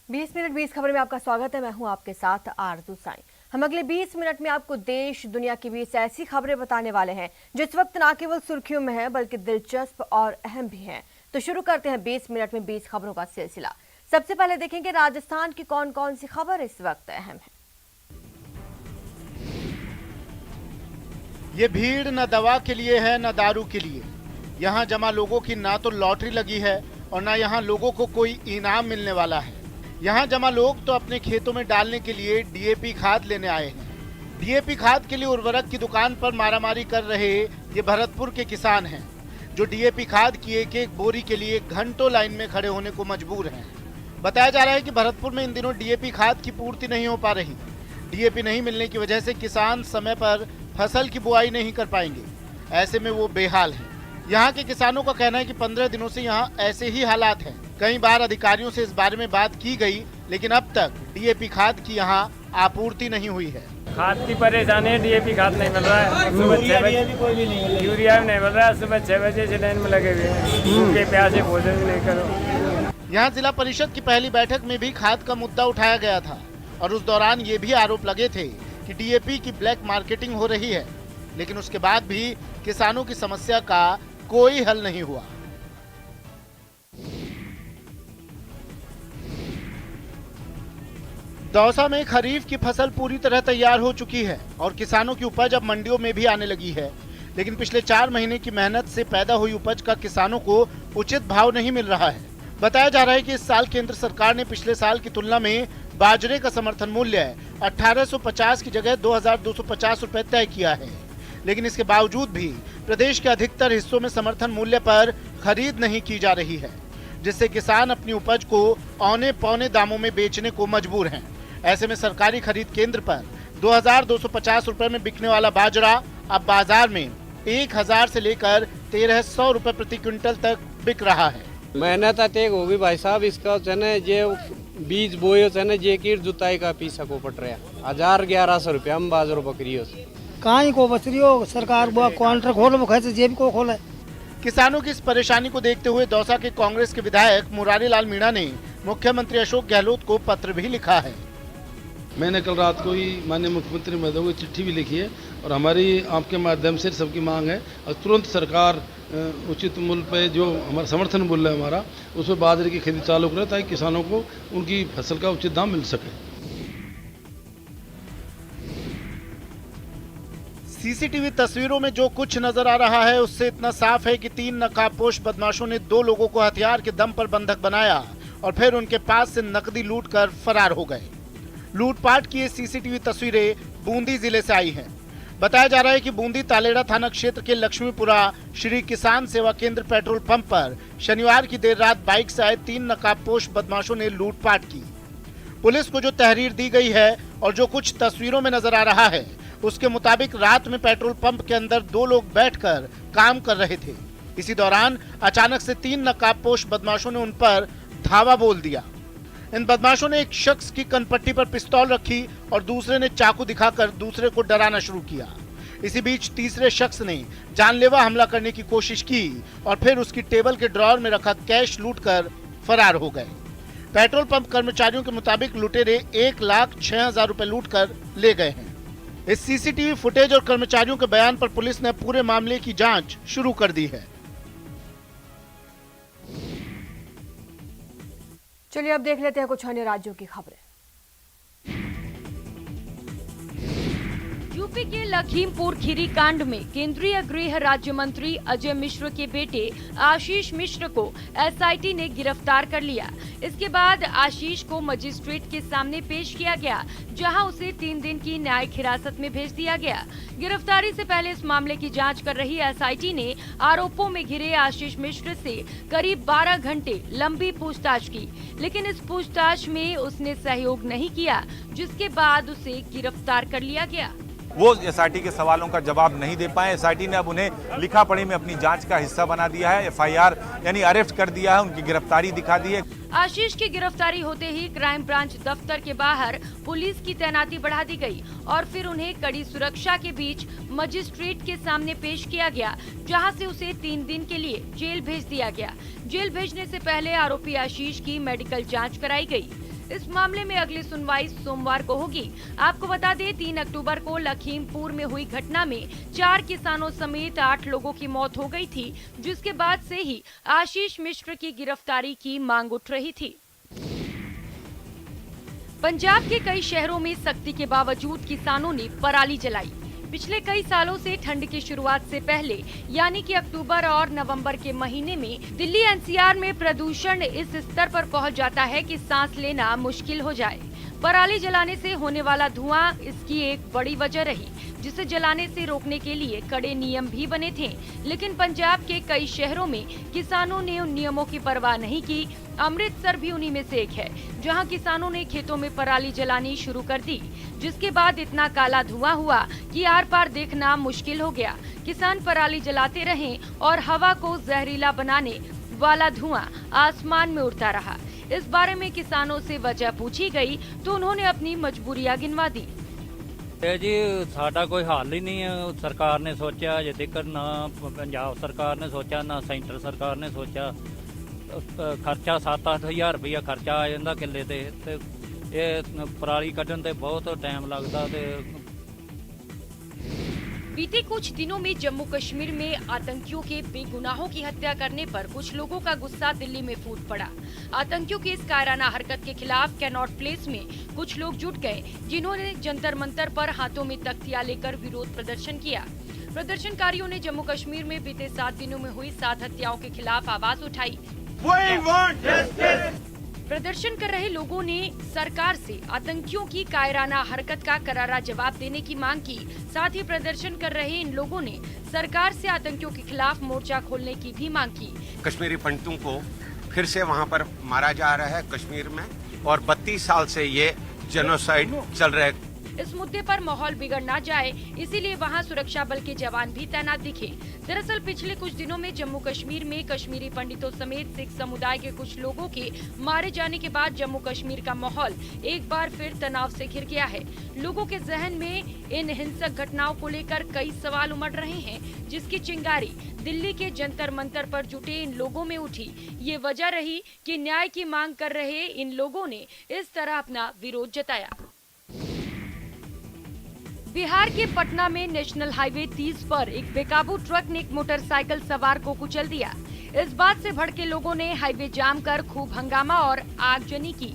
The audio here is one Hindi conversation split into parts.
20 मिनट 20 खबर में आपका स्वागत है। मैं हूं आपके साथ आरजू साई। हम अगले 20 मिनट में आपको देश दुनिया की 20 ऐसी खबरें बताने वाले हैं जो इस वक्त न केवल सुर्खियों में है बल्कि दिलचस्प और अहम भी हैं। तो शुरू करते हैं 20 मिनट में 20 खबरों का सिलसिला। सबसे पहले देखेंगे राजस्थान की कौन कौन सी खबर इस वक्त अहम है। ये भीड़ न दवा के लिए है न दारू के लिए। यहाँ जमा लोगों की ना तो लॉटरी लगी है और ना यहाँ लोगों को कोई इनाम मिलने वाला है। यहाँ जमा लोग तो अपने खेतों में डालने के लिए डीएपी खाद लेने आए हैं। डीएपी खाद के लिए उर्वरक की दुकान पर मारामारी कर रहे ये भरतपुर के किसान हैं, जो डीएपी खाद की एक एक बोरी के लिए घंटों लाइन में खड़े होने को मजबूर हैं। बताया जा रहा है कि भरतपुर में इन दिनों डीएपी खाद की पूर्ति नहीं हो पा रही। डीएपी नहीं मिलने की वजह से किसान समय पर फसल की बुआई नहीं कर पाएंगे। ऐसे में वो बेहाल हैं। यहाँ के किसानों का कहना है कि 15 दिनों से यहाँ ऐसे ही हालात हैं। कई बार अधिकारियों से इस बारे में बात की गई, लेकिन अब तक डीएपी खाद की यहाँ आपूर्ति नहीं हुई है। खाद की परेशानी है, डीएपी खाद नहीं मिल रहा है। सुबह 6 बजे यूरिया भी नहीं मिल रहा है। सुबह 6 बजे से लाइन में लगे हुए हैं, भूखे प्यासे भोजन भी नहीं करो। यहाँ जिला परिषद की पहली बैठक में भी खाद का मुद्दा उठाया गया था और उस दौरान ये भी आरोप लगे थे कि डीएपी की ब्लैक मार्केटिंग हो रही है, लेकिन उसके बाद भी किसानों की समस्या का कोई हल नहीं हुआ। दौसा में खरीफ की फसल पूरी तरह तैयार हो चुकी है और किसानों की उपज अब मंडियों में भी आने लगी है, लेकिन पिछले 4 महीने की मेहनत से पैदा हुई उपज का किसानों को उचित भाव नहीं मिल रहा है। बताया जा रहा है कि इस साल केंद्र सरकार ने पिछले साल की तुलना में बाजरे का समर्थन मूल्य 1850 की जगह 2250 रुपए तय किया है, लेकिन इसके बावजूद भी प्रदेश के अधिकतर हिस्सों में समर्थन मूल्य पर खरीद नहीं की जा रही है, जिससे किसान अपनी उपज को औने पौने दामों में बेचने को मजबूर हैं। ऐसे में सरकारी खरीद केंद्र पर 2250 रुपए में बिकने वाला बाजरा अब बाजार में 1000 से लेकर 1300 रुपए प्रति क्विंटल तक बिक रहा है। मेहनत अतेक होगी भाई साहब, इसका जे बीज बोयो जे की जुताई का पीसा को पट रहा 1000-1100 रुपया हम बाजरो बकरियों से कहीं को बचरियो सरकार काउंटर खोल कैसे जेब को खोले। किसानों की इस परेशानी को देखते हुए दौसा के कांग्रेस के विधायक मुरारी लाल मीणा ने मुख्यमंत्री अशोक गहलोत को पत्र भी लिखा है। मैंने कल रात को ही माननीय मुख्यमंत्री महोदय को चिट्ठी भी लिखी है और हमारी आपके माध्यम से सबकी मांग है और तुरंत सरकार उचित मूल्य पे जो हमारा समर्थन मूल्य है हमारा उस पर बाजरे की खेती चालू करे ताकि किसानों को उनकी फसल का उचित दाम मिल सके। सीसीटीवी तस्वीरों में जो कुछ नजर आ रहा है उससे इतना साफ है कि 3 नकाबपोश बदमाशों ने 2 लोगों को हथियार के दम पर बंधक बनाया और फिर उनके पास से नकदी लूट कर फरार हो गए। लूटपाट की ये सीसीटीवी तस्वीरें बूंदी जिले से आई हैं। बताया जा रहा है कि बूंदी तालेड़ा थाना क्षेत्र के लक्ष्मीपुरा श्री किसान सेवा केंद्र पेट्रोल पंप पर शनिवार की देर रात बाइक से आए 3 नकाबपोश बदमाशों ने लूटपाट की। पुलिस को जो तहरीर दी गई है और जो कुछ तस्वीरों में नजर आ रहा है उसके मुताबिक रात में पेट्रोल पंप के अंदर 2 लोग बैठकर काम कर रहे थे। इसी दौरान अचानक से 3 नकाबपोश बदमाशों ने उन पर धावा बोल दिया। इन बदमाशों ने एक शख्स की कनपट्टी पर पिस्तौल रखी और दूसरे ने चाकू दिखाकर दूसरे को डराना शुरू किया। इसी बीच तीसरे शख्स ने जानलेवा हमला करने की कोशिश की और फिर उसकी टेबल के ड्रॉअर में रखा कैश लूटकर फरार हो गए। पेट्रोल पंप कर्मचारियों के मुताबिक लुटेरे 1,06,000 रुपए लूट कर ले गए हैं। इस सीसीटीवी फुटेज और कर्मचारियों के बयान पर पुलिस ने पूरे मामले की जांच शुरू कर दी है। चलिए अब देख लेते हैं कुछ अन्य राज्यों की खबरें। यूपी के लखीमपुर खीरी कांड में केंद्रीय गृह राज्य मंत्री अजय मिश्र के बेटे आशीष मिश्र को एसआईटी ने गिरफ्तार कर लिया। इसके बाद आशीष को मजिस्ट्रेट के सामने पेश किया गया, जहां उसे 3 दिन की न्यायिक हिरासत में भेज दिया गया। गिरफ्तारी से पहले इस मामले की जांच कर रही एसआईटी ने आरोपों में घिरे आशीष मिश्र से करीब 12 घंटे लंबी पूछताछ की, लेकिन इस पूछताछ में उसने सहयोग नहीं किया, जिसके बाद उसे गिरफ्तार कर लिया गया। वो एसआईटी के सवालों का जवाब नहीं दे पाए। एसआईटी ने अब उन्हें लिखा पढ़ी में अपनी जांच का हिस्सा बना दिया है। एफआईआर यानी अरेस्ट कर दिया है, उनकी गिरफ्तारी दिखा दी है। आशीष की गिरफ्तारी होते ही क्राइम ब्रांच दफ्तर के बाहर पुलिस की तैनाती बढ़ा दी गई और फिर उन्हें कड़ी सुरक्षा के बीच मजिस्ट्रेट के सामने पेश किया गया, जहां से उसे 3 दिन के लिए जेल भेज दिया गया। जेल भेजने से पहले आरोपी आशीष की मेडिकल जाँच कराई गयी। इस मामले में अगली सुनवाई सोमवार को होगी। आपको बता दें 3 अक्टूबर को लखीमपुर में हुई घटना में 4 किसानों समेत 8 लोगों की मौत हो गई थी, जिसके बाद से ही आशीष मिश्र की गिरफ्तारी की मांग उठ रही थी। पंजाब के कई शहरों में सख्ती के बावजूद किसानों ने पराली जलाई। पिछले कई सालों से ठंड की शुरुआत से पहले यानी कि अक्टूबर और नवंबर के महीने में दिल्ली एनसीआर में प्रदूषण इस स्तर पर पहुंच जाता है कि सांस लेना मुश्किल हो जाए। पराली जलाने से होने वाला धुआं इसकी एक बड़ी वजह रही, जिसे जलाने से रोकने के लिए कड़े नियम भी बने थे। लेकिन पंजाब के कई शहरों में किसानों ने उन नियमों की परवाह नहीं की। अमृतसर भी उन्हीं में से एक है, जहां किसानों ने खेतों में पराली जलानी शुरू कर दी, जिसके बाद इतना काला धुआं हुआ कि आर पार देखना मुश्किल हो गया। किसान पराली जलाते रहे और हवा को जहरीला बनाने वाला धुआं आसमान में उड़ता रहा। इस बारे में किसानों से वजह पूछी गई तो उन्होंने अपनी मजबूरियां गिनवा दी। जी साडा कोई हल ही नहीं है। सरकार ने सोचा अजे तक ना पंजाब सरकार ने सोचा ना सेंटर सरकार ने सोचा। खर्चा 7-8 हज़ार रुपया खर्चा आ जाता किले ते पराली कड्ढण ते बहुत टाइम लगता। बीते कुछ दिनों में जम्मू कश्मीर में आतंकियों के बेगुनाहों की हत्या करने पर कुछ लोगों का गुस्सा दिल्ली में फूट पड़ा। आतंकियों की इस कायराना हरकत के खिलाफ कैनॉट प्लेस में कुछ लोग जुट गए, जिन्होंने जंतर मंतर पर हाथों में तख्तियां लेकर विरोध प्रदर्शन किया। प्रदर्शनकारियों ने जम्मू कश्मीर में बीते 7 दिनों में हुई 7 हत्याओं के खिलाफ आवाज उठाई। प्रदर्शन कर रहे लोगों ने सरकार से आतंकियों की कायराना हरकत का करारा जवाब देने की मांग की। साथ ही प्रदर्शन कर रहे इन लोगों ने सरकार से आतंकियों के खिलाफ मोर्चा खोलने की भी मांग की। कश्मीरी पंडितों को फिर से वहां पर मारा जा रहा है कश्मीर में, और 32 साल से ये जेनोसाइड चल रहा है। इस मुद्दे पर माहौल बिगड़ ना जाए, इसीलिए वहां सुरक्षा बल के जवान भी तैनात दिखे। दरअसल पिछले कुछ दिनों में जम्मू कश्मीर में कश्मीरी पंडितों समेत सिख समुदाय के कुछ लोगों के मारे जाने के बाद जम्मू कश्मीर का माहौल एक बार फिर तनाव से घिर गया है। लोगों के जहन में इन हिंसक घटनाओं को लेकर कई सवाल उमड़ रहे हैं, जिसकी चिंगारी दिल्ली के जंतर मंतर पर जुटे इन लोगों में उठी। ये वजह रही कि न्याय की मांग कर रहे इन लोगों ने इस तरह अपना विरोध जताया। बिहार के पटना में नेशनल हाईवे 30 पर एक बेकाबू ट्रक ने एक मोटरसाइकिल सवार को कुचल दिया। इस बात से भड़के लोगों ने हाईवे जाम कर खूब हंगामा और आगजनी की।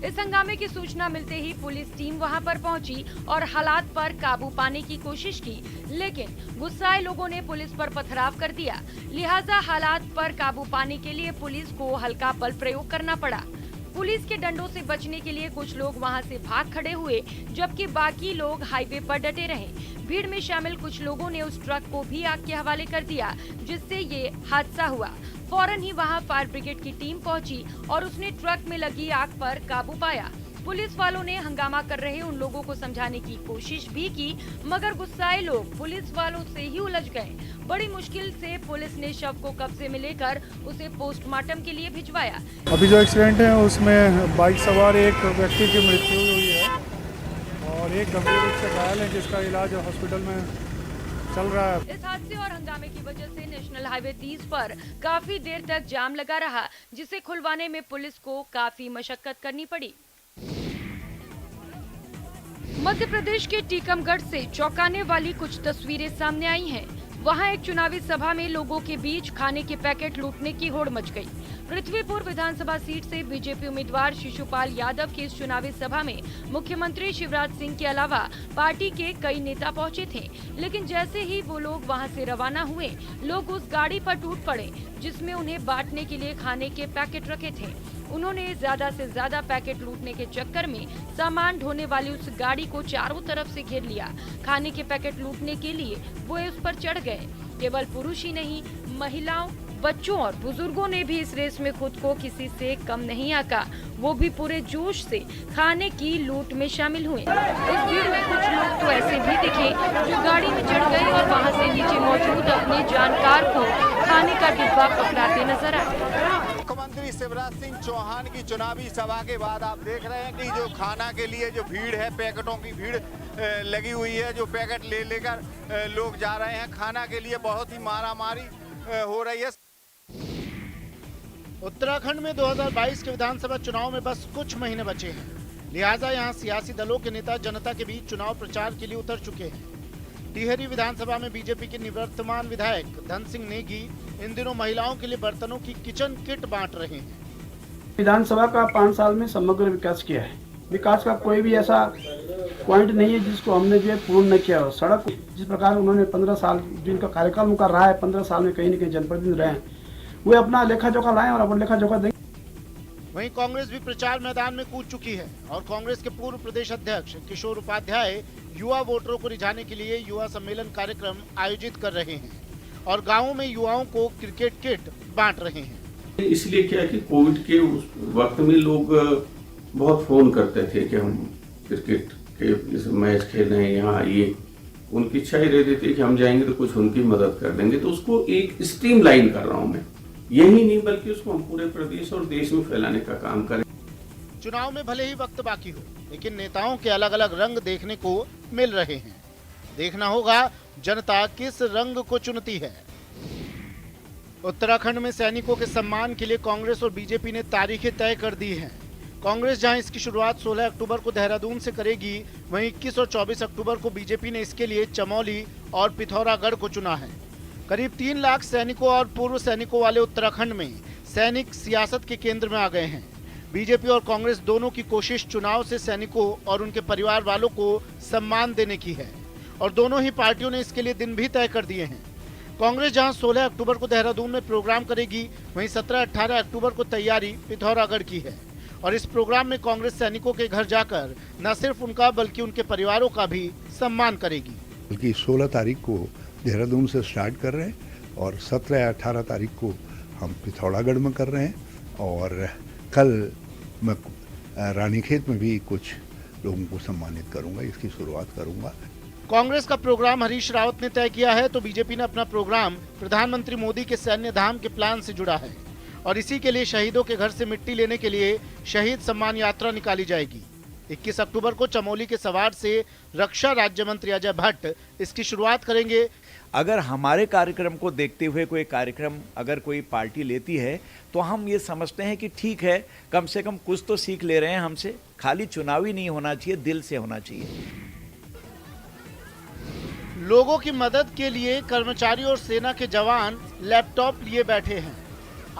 इस हंगामे की सूचना मिलते ही पुलिस टीम वहां पर पहुंची और हालात पर काबू पाने की कोशिश की, लेकिन गुस्साए लोगों ने पुलिस पर पथराव कर दिया। लिहाजा हालात पर काबू पाने के लिए पुलिस को हल्का बल प्रयोग करना पड़ा। पुलिस के डंडों से बचने के लिए कुछ लोग वहां से भाग खड़े हुए, जबकि बाकी लोग हाईवे पर डटे रहे। भीड़ में शामिल कुछ लोगों ने उस ट्रक को भी आग के हवाले कर दिया, जिससे ये हादसा हुआ। फौरन ही वहां फायर ब्रिगेड की टीम पहुंची और उसने ट्रक में लगी आग पर काबू पाया। पुलिस वालों ने हंगामा कर रहे उन लोगों को समझाने की कोशिश भी की, मगर गुस्साए लोग पुलिस वालों से ही उलझ गए। बड़ी मुश्किल से पुलिस ने शव को कब्जे में लेकर उसे पोस्टमार्टम के लिए भिजवाया। अभी जो एक्सीडेंट है उसमें बाइक सवार एक व्यक्ति की मृत्यु हुई है और एक गंभीर रूप से घायल है, जिसका इलाज हॉस्पिटल में चल रहा है। इस हादसे और हंगामे की वजह से नेशनल हाईवे 30 पर काफी देर तक जाम लगा रहा, जिसे खुलवाने में पुलिस को काफी मशक्कत करनी पड़ी। मध्य प्रदेश के टीकमगढ़ से चौंकाने वाली कुछ तस्वीरें सामने आई हैं। वहां एक चुनावी सभा में लोगों के बीच खाने के पैकेट लूटने की होड़ मच गई। पृथ्वीपुर विधानसभा सीट से बीजेपी उम्मीदवार शिशुपाल यादव की इस चुनावी सभा में मुख्यमंत्री शिवराज सिंह के अलावा पार्टी के कई नेता पहुंचे थे, लेकिन जैसे ही वो लोग वहां से रवाना हुए, लोग उस गाड़ी पर टूट पड़े जिसमें उन्हें बांटने के लिए खाने के पैकेट रखे थे। उन्होंने ज्यादा से ज्यादा पैकेट लूटने के चक्कर में सामान ढोने वाली उस गाड़ी को चारों तरफ से घेर लिया। खाने के पैकेट लूटने के लिए वो उस पर चढ़ गए। केवल पुरुष ही नहीं, महिलाओं, बच्चों और बुजुर्गों ने भी इस रेस में खुद को किसी से कम नहीं आंका। वो भी पूरे जोश से खाने की लूट में शामिल हुए। इस भीड़ में कुछ लोग तो ऐसे भी दिखे जो गाड़ी में चढ़ गए और वहां से नीचे मौजूद अपने जानकार को खाने का डिब्बा पकड़ाते नजर आए। मुख्यमंत्री शिवराज सिंह चौहान की चुनावी सभा के बाद आप देख रहे हैं कि जो खाना के लिए जो भीड़ है, पैकेटों की भीड़ लगी हुई है, जो पैकेट ले लेकर लोग जा रहे हैं खाना के लिए। बहुत ही मारामारी हो रही है। उत्तराखंड में 2022 के विधानसभा चुनाव में बस कुछ महीने बचे हैं, लिहाजा यहां सियासी दलों के नेता जनता के बीच चुनाव प्रचार के लिए उतर चुके हैं। टिहरी विधानसभा में बीजेपी के निवर्तमान विधायक धन सिंह नेगी इन दिनों महिलाओं के लिए बर्तनों की किचन किट बांट रहे हैं। विधानसभा का 5 साल में समग्र विकास किया है। विकास का कोई भी ऐसा पॉइंट नहीं है जिसको हमने जो है पूर्ण न किया हो। सड़क जिस प्रकार उन्होंने 15 साल जिनका कार्यकाल उनका रहा है, 15 साल में कहीं न कहीं जनप्रतिनिधि रहे हैं, वे अपना लेखा जोखा लाएं और अपना लेखा जोखा देंगे। वहीं कांग्रेस भी प्रचार मैदान में कूद चुकी है और कांग्रेस के पूर्व प्रदेश अध्यक्ष किशोर उपाध्याय युवा वोटरों को रिझाने के लिए युवा सम्मेलन कार्यक्रम आयोजित कर रहे हैं और गाँवों में युवाओं को क्रिकेट किट बांट रहे हैं। इसलिए क्या है कि कोविड के उस वक्त में लोग बहुत फोन करते थे कि हम क्रिकेट के इस मैच खेल रहे हैं, यहाँ आइए। उनकी इच्छा ही रहती थी कि हम जाएंगे तो कुछ उनकी मदद कर देंगे। तो उसको एक स्ट्रीम लाइन कर रहा हूँ मैं, यही नहीं बल्कि उसको हम पूरे प्रदेश और देश में फैलाने का काम करें। चुनाव में भले ही वक्त बाकी हो, लेकिन नेताओं के अलग अलग रंग देखने को मिल रहे हैं। देखना होगा जनता किस रंग को चुनती है। उत्तराखंड में सैनिकों के सम्मान के लिए कांग्रेस और बीजेपी ने तारीखें तय कर दी हैं। कांग्रेस जहां इसकी शुरुआत 16 अक्टूबर को देहरादून से करेगी, वहीं 21 और 24 अक्टूबर को बीजेपी ने इसके लिए चमोली और पिथौरागढ़ को चुना है। करीब 3 लाख सैनिकों और पूर्व सैनिकों वाले उत्तराखंड में सैनिक सियासत के केंद्र में आ गए हैं। बीजेपी और कांग्रेस दोनों की कोशिश चुनाव से सैनिकों और उनके परिवार वालों को सम्मान देने की है और दोनों ही पार्टियों ने इसके लिए दिन भी तय कर दिए हैं। कांग्रेस जहां 16 अक्टूबर को देहरादून में प्रोग्राम करेगी, वहीं 17-18 अक्टूबर को तैयारी पिथौरागढ़ की है और इस प्रोग्राम में कांग्रेस सैनिकों के घर जाकर न सिर्फ उनका बल्कि उनके परिवारों का भी सम्मान करेगी। बल्कि 16 तारीख को देहरादून से स्टार्ट कर रहे हैं और 17 या 18 तारीख को हम पिथौरागढ़ में कर रहे हैं और कल मैं रानीखेत में भी कुछ लोगों को सम्मानित करूंगा, इसकी शुरुआत करूंगा। कांग्रेस का प्रोग्राम हरीश रावत ने तय किया है तो बीजेपी ने अपना प्रोग्राम प्रधानमंत्री मोदी के सैन्य धाम के प्लान से जुड़ा है और इसी के लिए शहीदों के घर से मिट्टी लेने के लिए शहीद सम्मान यात्रा निकाली जाएगी। 21 अक्टूबर को चमोली के सवार से रक्षा राज्य मंत्री अजय भट्ट इसकी शुरुआत करेंगे। अगर हमारे कार्यक्रम को देखते हुए कोई कार्यक्रम अगर कोई पार्टी लेती है तो हम ये समझते हैं कि ठीक है, कम से कम कुछ तो सीख ले रहे हैं हमसे। खाली चुनावी नहीं होना चाहिए, दिल से होना चाहिए। लोगों की मदद के लिए कर्मचारी और सेना के जवान लैपटॉप लिए बैठे हैं।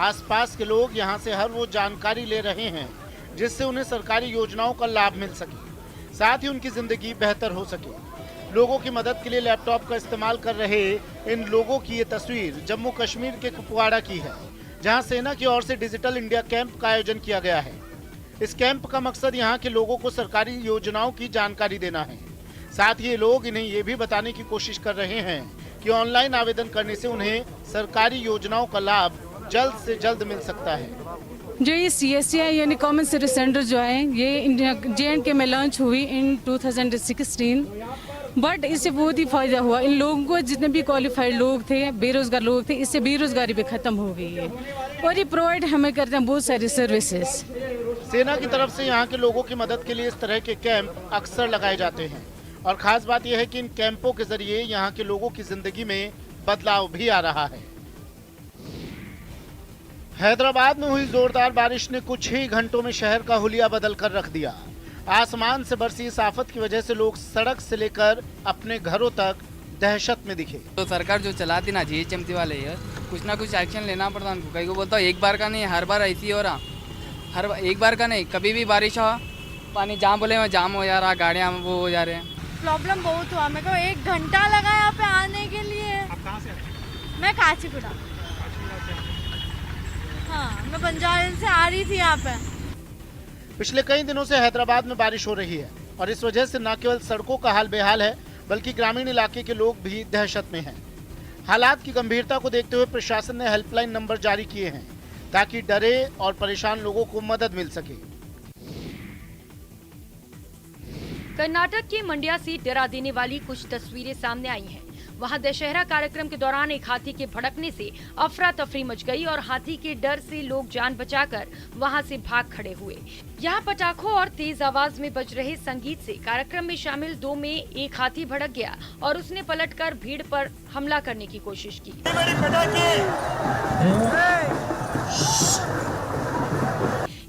आसपास के लोग यहां से हर वो जानकारी ले रहे हैं जिससे उन्हें सरकारी योजनाओं का लाभ मिल सके, साथ ही उनकी जिंदगी बेहतर हो सके। लोगों की मदद के लिए लैपटॉप का इस्तेमाल कर रहे इन लोगों की ये तस्वीर जम्मू कश्मीर के कुपवाड़ा की है, जहां सेना की ओर से डिजिटल इंडिया कैंप का आयोजन किया गया है। इस कैंप का मकसद यहां के लोगों को सरकारी योजनाओं की जानकारी देना है। साथ ही ये लोग इन्हें ये भी बताने की कोशिश कर रहे हैं कि ऑनलाइन आवेदन करने से उन्हें सरकारी योजनाओं का लाभ जल्द से जल्द मिल सकता है। जो ये CSCI यानी कॉमन सर्विस सेंटर जो है, ये JNK में लॉन्च हुई इन 2016, बट इससे बहुत ही फायदा हुआ। इन लोगों को जितने भी क्वालिफाइड लोग थे, बेरोजगार लोग थे, इससे बेरोजगारी भी खत्म हो गई है और ये प्रोवाइड हमें करते हैं बहुत सारी सर्विसेज। सेना की तरफ से यहाँ के लोगों की मदद के लिए इस तरह के कैंप अक्सर लगाए जाते हैं और खास बात यह है कि इन कैंपों के जरिए यहाँ के लोगों की जिंदगी में बदलाव भी आ रहा है। हैदराबाद में हुई जोरदार बारिश ने कुछ ही घंटों में शहर का हुलिया बदल कर रख दिया। आसमान से बरसी इस आफत की वजह से लोग सड़क से लेकर अपने घरों तक दहशत में दिखे। तो सरकार जो चलाती ना GHMC वाले है, कुछ ना कुछ एक्शन लेना पड़ता उनको। कहीं को बोलता हूँ एक बार का नहीं, हर बार ऐसी हो रहा, हर एक बार का नहीं, कभी भी बारिश हो पानी जहाँ बोले वहाँ जाम हो जा रहा, गाड़ियाँ वो हो जा रहे हैं। प्रॉब्लम बहुत हुआ, मेरे को 1 घंटा लगा यहाँ पे आने के लिए। आप कहाँ से आए? मैं काचीपुरा। हाँ, मैं बंजारा से आ रही थी यहाँ पे। पिछले कई दिनों से हैदराबाद में बारिश हो रही है और इस वजह से न केवल सड़कों का हाल बेहाल है बल्कि ग्रामीण इलाके के लोग भी दहशत में हैं। हालात की गंभीरता को देखते हुए प्रशासन ने हेल्पलाइन नंबर जारी किए हैं ताकि डरे और परेशान लोगों को मदद मिल सके। कर्नाटक की मंड्या से डरा देने वाली कुछ तस्वीरें सामने आई हैं। वहां दशहरा कार्यक्रम के दौरान एक हाथी के भड़कने से अफरा तफरी मच गई और हाथी के डर से लोग जान बचाकर वहां से भाग खड़े हुए। यहां पटाखों और तेज आवाज में बज रहे संगीत से कार्यक्रम में शामिल 2 में एक हाथी भड़क गया और उसने पलटकर भीड़ पर हमला करने की कोशिश की।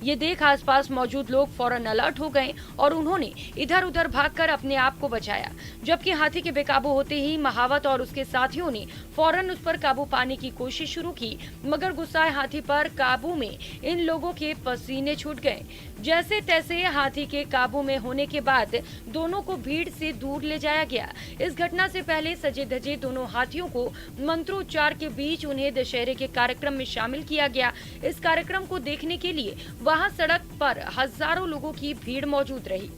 ये देख आसपास मौजूद लोग फौरन अलर्ट हो गए और उन्होंने इधर उधर भागकर अपने आप को बचाया, जबकि हाथी के बेकाबू होते ही महावत और उसके साथियों ने फौरन उस पर काबू पाने की कोशिश शुरू की, मगर गुस्साए हाथी पर काबू में इन लोगों के पसीने छूट गए। जैसे तैसे हाथी के काबू में होने के बाद दोनों को भीड़ से दूर ले जाया गया। इस घटना से पहले सजे धजे दोनों हाथियों को मंत्रोच्चार के बीच उन्हें दशहरे के कार्यक्रम में शामिल किया गया। इस कार्यक्रम को देखने के लिए वहां सड़क पर हजारों लोगों की भीड़ मौजूद रही।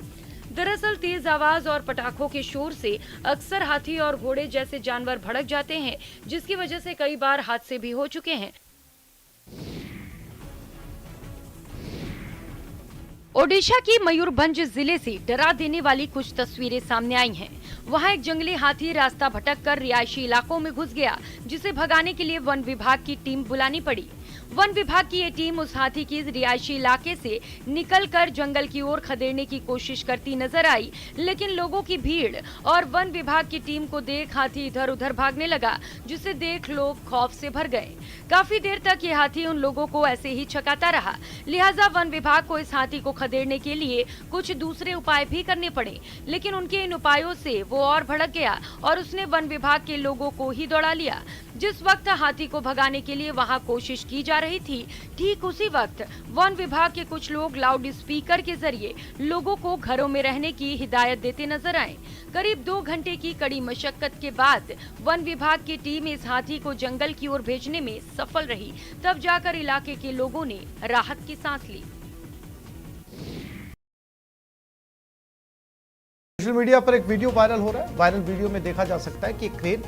दरअसल तेज आवाज और पटाखों के शोर से अक्सर हाथी और घोड़े जैसे जानवर भड़क जाते हैं, जिसकी वजह से कई बार हादसे भी हो चुके हैं। ओडिशा की मयूरभंज जिले से डरा देने वाली कुछ तस्वीरें सामने आई हैं। वहां एक जंगली हाथी रास्ता भटककर रिहायशी इलाकों में घुस गया, जिसे भगाने के लिए वन विभाग की टीम बुलानी पड़ी। वन विभाग की ये टीम उस हाथी की रिहायशी इलाके से निकलकर जंगल की ओर खदेड़ने की कोशिश करती नजर आई, लेकिन लोगों की भीड़ और वन विभाग की टीम को देख हाथी इधर उधर भागने लगा, जिसे देख लोग खौफ से भर गए। काफी देर तक ये हाथी उन लोगों को ऐसे ही छकाता रहा, लिहाजा वन विभाग को इस हाथी को खदेड़ने के लिए कुछ दूसरे उपाय भी करने पड़े, लेकिन उनके इन उपायों से वो और भड़क गया और उसने वन विभाग के लोगों को ही दौड़ा लिया। जिस वक्त हाथी को भगाने के लिए वहां कोशिश की जा रही थी, ठीक उसी वक्त वन विभाग के कुछ लोग लाउड स्पीकर के जरिए लोगों को घरों में रहने की हिदायत देते नजर आए। करीब 2 घंटे की कड़ी मशक्कत के बाद वन विभाग की टीम इस हाथी को जंगल की ओर भेजने में सफल रही, तब जाकर इलाके के लोगों ने राहत की सांस ली। सोशल मीडिया पर एक वीडियो वायरल हो रहा है। वायरल वीडियो में देखा जा सकता है कि एक क्रेन